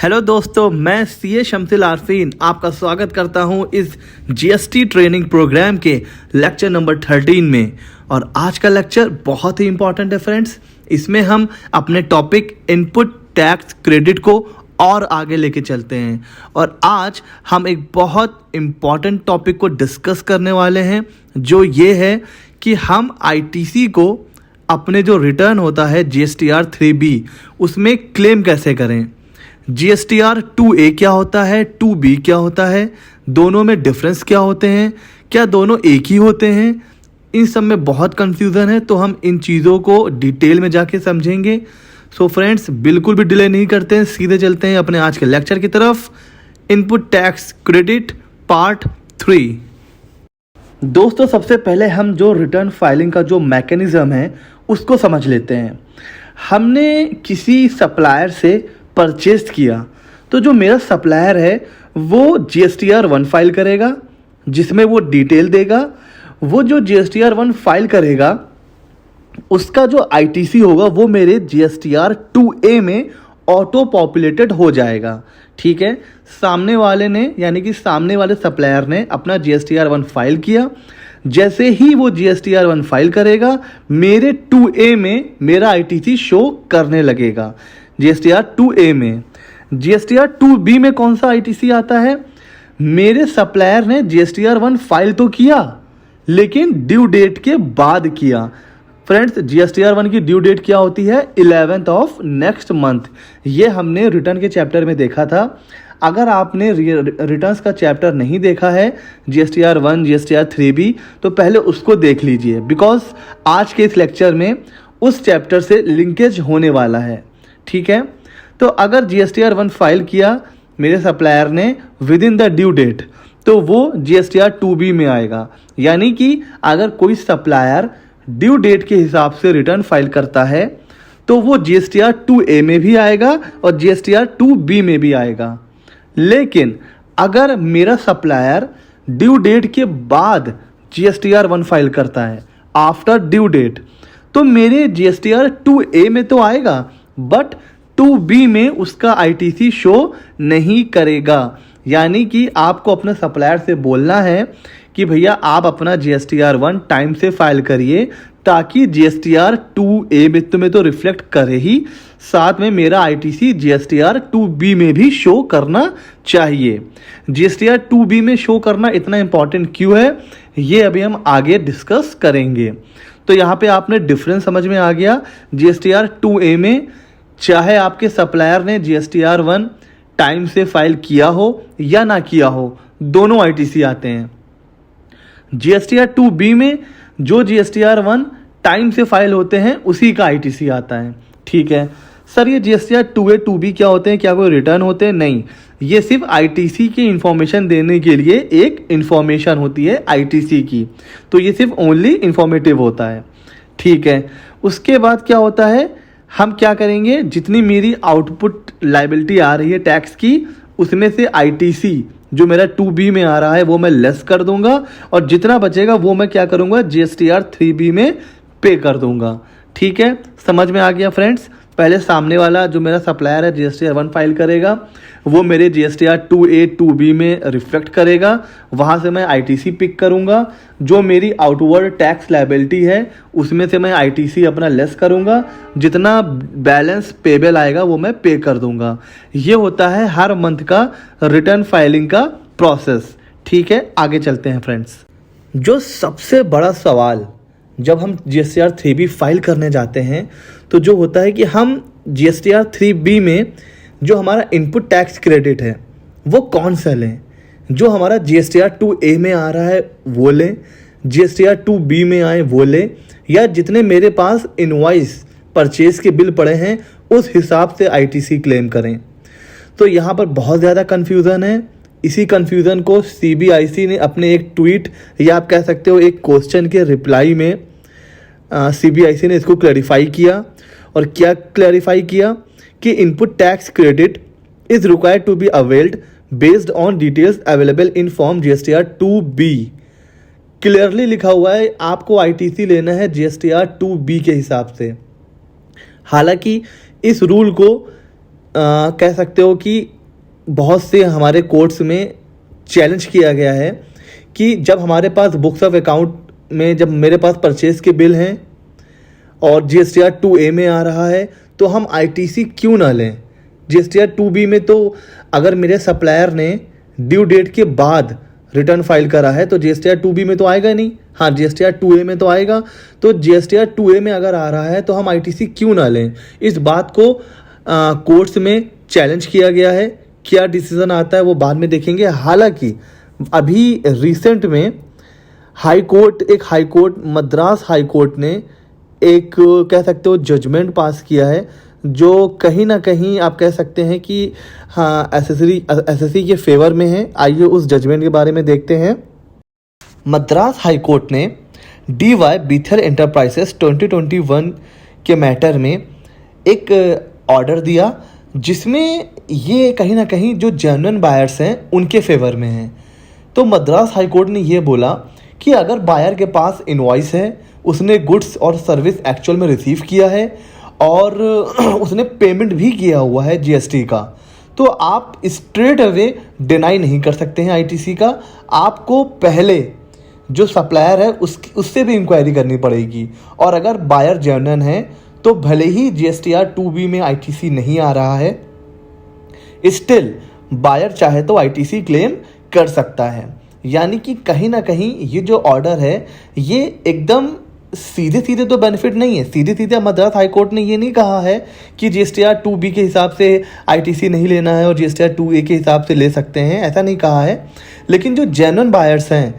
Hello दोस्तों, मैं CA शमसिल Arfeen आपका स्वागत करता हूं इस जीएसटी ट्रेनिंग प्रोग्राम के लेक्चर नंबर 13 में। और आज का लेक्चर बहुत ही इंपॉर्टेंट है फ्रेंड्स। इसमें हम अपने टॉपिक इनपुट टैक्स क्रेडिट को और आगे लेके चलते हैं। और आज हम एक बहुत इम्पॉर्टेंट टॉपिक को डिस्कस करने वाले हैं, जो ये है कि हम आईटीसी को अपने जो रिटर्न होता है जीएसटीआर 3B उसमें क्लेम कैसे करें। जीएसटीआर 2A क्या होता है, 2B क्या होता है, दोनों में डिफरेंस क्या होते हैं, क्या दोनों एक ही होते हैं, इन सब में बहुत कंफ्यूजन है। तो हम इन चीज़ों को डिटेल में जाके समझेंगे। सो फ्रेंड्स, बिल्कुल भी डिले नहीं करते हैं, सीधे चलते हैं अपने आज के लेक्चर की तरफ। Input tax credit part 3। दोस्तों, सबसे पहले हम जो रिटर्न फाइलिंग का जो मैकेनिज्म है उसको समझ लेते हैं। हमने किसी सप्लायर से परचेज किया, तो जो मेरा सप्लायर है वो जीएसटीआर 1 फाइल करेगा, जिसमें वो डिटेल देगा। वो जो जीएसटीआर 1 फाइल करेगा उसका जो आईटीसी होगा वो मेरे जीएसटीआर 2A में ऑटो पॉपुलेटेड हो जाएगा। ठीक है, सामने वाले ने यानी कि सामने वाले सप्लायर ने अपना जीएसटीआर 1 फाइल किया। जैसे ही वो जीएसटीआर 1 फाइल करेगा, मेरे 2A में मेरा आईटीसी शो करने लगेगा। जीएसटीआर 2A में। जीएसटीआर 2B में कौन सा आईटीसी आता है? मेरे सप्लायर ने जीएसटीआर 1 फाइल तो किया, लेकिन ड्यू डेट के बाद किया। फ्रेंड्स, जीएसटीआर 1 की ड्यू डेट क्या होती है? 11th of next month. ये हमने रिटर्न के चैप्टर में देखा था। अगर आपने रिटर्न्स का चैप्टर नहीं देखा है, जीएसटीआर 1, जीएसटीआर 3B, तो पहले उसको देख लीजिए, बिकॉज आज के इस लेक्चर में उस चैप्टर से लिंकेज होने वाला है। ठीक है, तो अगर जीएसटीआर 1 फाइल किया मेरे सप्लायर ने within the due date, तो वो जीएसटीआर 2B में आएगा। यानी कि अगर कोई सप्लायर ड्यू डेट के हिसाब से रिटर्न फाइल करता है तो वो जीएसटीआर 2A में भी आएगा और जीएसटीआर 2B में भी आएगा। लेकिन अगर मेरा सप्लायर ड्यू डेट के बाद जीएसटीआर 1 फाइल करता है आफ्टर ड्यू डेट, तो मेरे जीएसटीआर 2A में तो आएगा, बट 2B में उसका आईटीसी शो नहीं करेगा। यानी कि आपको अपने सप्लायर से बोलना है कि भैया आप अपना जीएसटीआर 1 टाइम से फाइल करिए, ताकि जीएसटीआर 2A में तो रिफ्लेक्ट करे ही, साथ में मेरा आईटीसी जीएसटीआर 2B में भी शो करना चाहिए। जीएसटीआर 2B में शो करना इतना इंपॉर्टेंट क्यों है, ये अभी हम आगे डिस्कस करेंगे। तो यहाँ पे आपने डिफरेंस समझ में आ गया। जीएसटीआर 2A में चाहे आपके सप्लायर ने जीएसटीआर 1 टाइम से फाइल किया हो या ना किया हो, दोनों आईटीसी आते हैं। जीएसटीआर 2B में जो जीएसटीआर 1 टाइम से फाइल होते हैं उसी का आईटीसी आता है। ठीक है सर, ये जीएसटीआर 2A 2B क्या होते हैं? क्या कोई रिटर्न होते हैं? नहीं, ये सिर्फ आईटीसी की इंफॉर्मेशन देने के लिए एक इंफॉर्मेशन होती है आईटीसी की, तो ये सिर्फ ओनली इंफॉर्मेटिव होता है। ठीक है, उसके बाद क्या होता है, हम क्या करेंगे, जितनी मेरी आउटपुट लायबिलिटी आ रही है टैक्स की, उसमें से आईटीसी जो मेरा 2B में आ रहा है वो मैं लेस कर दूंगा, और जितना बचेगा वो मैं क्या करूंगा, जीएसटीआर 3B में पे कर दूंगा। ठीक है, समझ में आ गया फ्रेंड्स। पहले सामने वाला जो मेरा सप्लायर है जीएसटीआर 1 फाइल करेगा, वो मेरे जीएसटीआर 2A 2B में रिफ्लेक्ट करेगा, वहाँ से मैं आईटीसी पिक करूँगा। जो मेरी आउटवर्ड टैक्स लायबिलिटी है उसमें से मैं आईटीसी अपना लेस करूँगा, जितना बैलेंस पेबल आएगा वो मैं पे कर दूँगा। ये होता है हर मंथ का रिटर्न फाइलिंग का प्रोसेस। ठीक है, आगे चलते हैं फ्रेंड्स। जो सबसे बड़ा सवाल जब हम जीएसटीआर 3B फाइल करने जाते हैं, तो जो होता है कि हम जीएसटीआर 3B में जो हमारा इनपुट टैक्स क्रेडिट है वो कौन सा लें। जो हमारा जीएसटीआर 2A में आ रहा है वो लें, जीएसटीआर 2B में आए वो लें, या जितने मेरे पास इनवॉइस परचेज के बिल पड़े हैं उस हिसाब से आईटीसी क्लेम करें। तो यहाँ पर बहुत ज़्यादा कन्फ्यूज़न है। इसी कन्फ्यूज़न को सीबीआईसी ने अपने एक ट्वीट, या आप कह सकते हो एक क्वेश्चन के रिप्लाई में सीबीआईसी ने इसको क्लैरिफाई किया। और क्या क्लैरिफाई किया कि input tax credit is required to be availed based on details available in form GSTR 2B। Clearly लिखा हुआ है आपको आईटीसी लेना है जीएसटीआर 2B के हिसाब से। हालांकि इस रूल को कह सकते हो कि बहुत से हमारे कोर्ट्स में चैलेंज किया गया है कि जब हमारे पास बुक्स ऑफ अकाउंट में जब मेरे पास परचेज के बिल हैं और GSTR 2A में आ रहा है तो हम ITC क्यों ना लें। GSTR 2B में तो अगर मेरे सप्लायर ने ड्यू डेट के बाद रिटर्न फाइल करा है तो GSTR 2B में तो आएगा नहीं, हाँ GSTR 2A में तो आएगा। तो GSTR 2A में अगर आ रहा है तो हम ITC क्यों ना लें। इस बात को कोर्ट्स में चैलेंज किया गया है। क्या डिसीजन आता है वो बाद में देखेंगे। हालांकि अभी रिसेंट में high court Madras high court ने एक कह सकते हो जजमेंट पास किया है जो कहीं ना कहीं आप कह सकते हैं कि हाँ एसएससी के फेवर में है। आइए उस जजमेंट के बारे में देखते हैं। मद्रास हाई कोर्ट ने DY बीथर एंटरप्राइजेस 2021 के मैटर में एक ऑर्डर दिया जिसमें ये कहीं ना कहीं जो जेन्युइन बायर्स हैं उनके फेवर में है। तो मद्रास हाई कोर्ट ने ये बोला कि अगर बायर के पास इनवॉइस है, उसने गुड्स और सर्विस एक्चुअल में रिसीव किया है और उसने पेमेंट भी किया हुआ है GST का, तो आप स्ट्रेट अवे डिनाई नहीं कर सकते हैं ITC का। आपको पहले जो सप्लायर है उससे भी इंक्वायरी करनी पड़ेगी। और अगर बायर जेन्युइन है तो भले ही GSTR 2B में ITC नहीं आ रहा है, स्टिल बायर चाहे तो ITC क्लेम कर सकता है। यानी कि कहीं ना कहीं ये जो ऑर्डर है ये एकदम सीधे तो बेनिफिट नहीं है। सीधे मद्रास हाई कोर्ट ने ये नहीं कहा है कि GSTR 2B के हिसाब से ITC नहीं लेना है और GSTR 2A के हिसाब से ले सकते हैं, ऐसा नहीं कहा है। लेकिन जो जेन्युइन बायर्स हैं,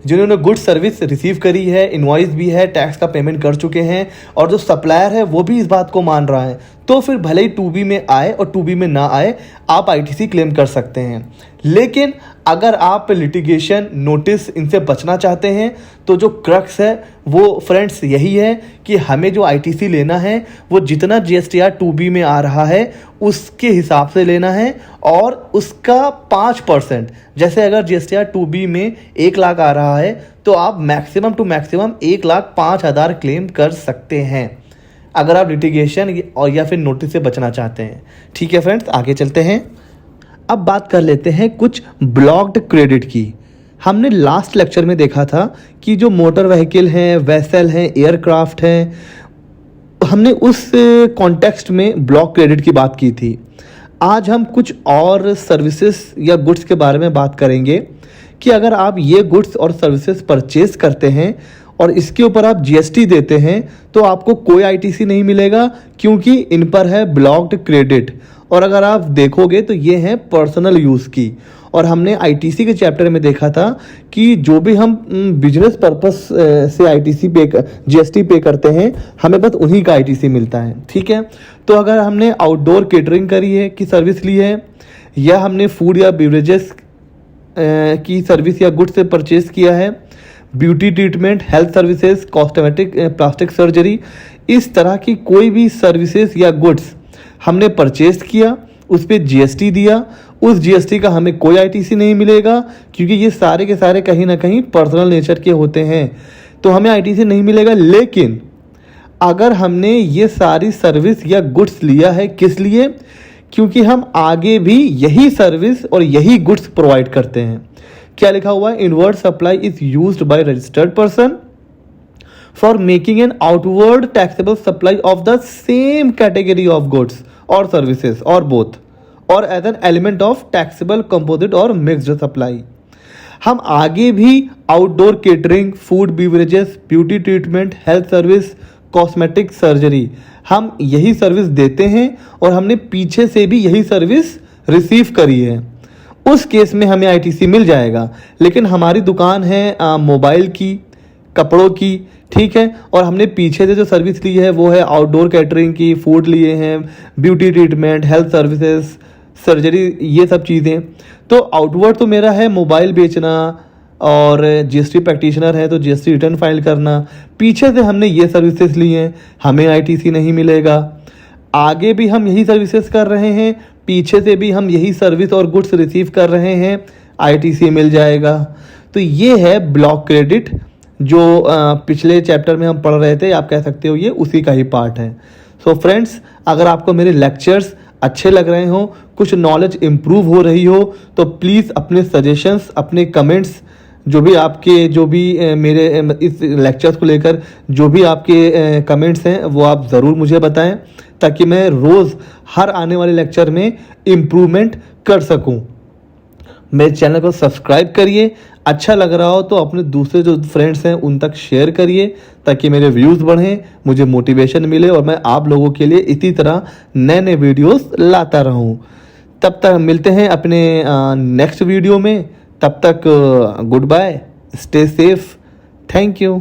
जिन्होंने गुड सर्विस रिसीव करी है, इनवॉइस भी है, टैक्स का पेमेंट कर चुके हैं और जो सप्लायर है वो भी इस बात को मान रहा है, तो फिर भले ही 2B में आए और 2B में ना आए आप ITC क्लेम कर सकते हैं। लेकिन अगर आप लिटिगेशन नोटिस इनसे बचना चाहते हैं तो जो क्रक्स है वो फ्रेंड्स यही है कि हमें जो ITC लेना है वो जितना GSTR 2B में आ रहा है उसके हिसाब से लेना है और उसका 5%। जैसे अगर GSTR 2B में 1 लाख आ रहा है तो आप मैक्सिमम टू मैक्सिमम 1,05,000 क्लेम कर सकते हैं अगर आप लिटिगेशन और या फिर नोटिस से बचना चाहते हैं। ठीक है फ्रेंड्स, आगे चलते हैं। अब बात कर लेते हैं कुछ ब्लॉक्ड क्रेडिट की। हमने लास्ट लेक्चर में देखा था कि जो मोटर व्हीकल हैं, वेसल हैं, एयरक्राफ्ट हैं, हमने उस कॉन्टेक्स्ट में ब्लॉक क्रेडिट की बात की थी। आज हम कुछ और सर्विसेज या गुड्स के बारे में बात करेंगे कि अगर आप ये गुड्स और सर्विसेज परचेज करते हैं और इसके ऊपर आप GST देते हैं तो आपको कोई ITC नहीं मिलेगा क्योंकि इन पर है ब्लॉक्ड क्रेडिट। और अगर आप देखोगे तो ये है पर्सनल यूज़ की। और हमने ITC के चैप्टर में देखा था कि जो भी हम बिजनेस पर्पस से GST पे करते हैं हमें बस उन्हीं का ITC मिलता है। ठीक है, तो अगर हमने आउटडोर केटरिंग करी है की सर्विस ली है या हमने फूड या बेवरेजेस की सर्विस या गुड्स से परचेज किया है, beauty treatment, health services, cosmetic, plastic surgery, इस तरह की कोई भी सर्विसेज या गुड्स हमने परचेज किया, उस पर GST दिया, उस GST का हमें कोई ITC नहीं मिलेगा क्योंकि ये सारे के सारे कहीं ना कहीं पर्सनल नेचर के होते हैं, तो हमें ITC नहीं मिलेगा। लेकिन अगर हमने ये सारी सर्विस या गुड्स लिया है, किस लिए? क्योंकि हम आगे भी यही सर्विस और यही गुड्स प्रोवाइड करते हैं। क्या लिखा हुआ है? Inward supply is used by registered person for making an outward taxable supply of the same category of goods और सर्विसेज और बोथ और as an element of taxable composite और मिक्स्ड सप्लाई। हम आगे भी outdoor catering, food beverages, beauty treatment, health service, cosmetic surgery, हम यही service देते हैं और हमने पीछे से भी यही सर्विस रिसीव करी है। उस केस में हमें ITC मिल जाएगा। लेकिन हमारी दुकान है मोबाइल की, कपड़ों की, ठीक है, और हमने पीछे से जो सर्विस ली है वो है आउटडोर कैटरिंग की, फूड लिए हैं, beauty treatment, health services, surgery, ये सब चीज़ें। तो आउटवर्ड तो मेरा है मोबाइल बेचना और GST प्रैक्टिशनर है तो GST रिटर्न फाइल करना। पीछे से हमने ये सर्विसेज ली हैं, हमें ITC नहीं मिलेगा। आगे भी हम यही सर्विसेज कर रहे हैं, पीछे से भी हम यही सर्विस और गुड्स रिसीव कर रहे हैं, ITC मिल जाएगा। तो ये है ब्लॉक क्रेडिट जो पिछले चैप्टर में हम पढ़ रहे थे, आप कह सकते हो ये उसी का ही पार्ट है। सो फ्रेंड्स, अगर आपको मेरे लेक्चर्स अच्छे लग रहे हो, कुछ नॉलेज इम्प्रूव हो रही हो, तो प्लीज़ अपने सजेशंस, अपने कमेंट्स, जो भी मेरे इस लेक्चर्स को लेकर जो भी आपके कमेंट्स हैं वो आप ज़रूर मुझे बताएं, ताकि मैं रोज़ हर आने वाले लेक्चर में इम्प्रूवमेंट कर सकूं। मेरे चैनल को सब्सक्राइब करिए, अच्छा लग रहा हो तो अपने दूसरे जो फ्रेंड्स हैं उन तक शेयर करिए, ताकि मेरे व्यूज़ बढ़ें, मुझे मोटिवेशन मिले और मैं आप लोगों के लिए इसी तरह नए नए वीडियोस लाता रहूं। तब तक मिलते हैं अपने नेक्स्ट वीडियो में। तब तक goodbye, stay safe, thank you.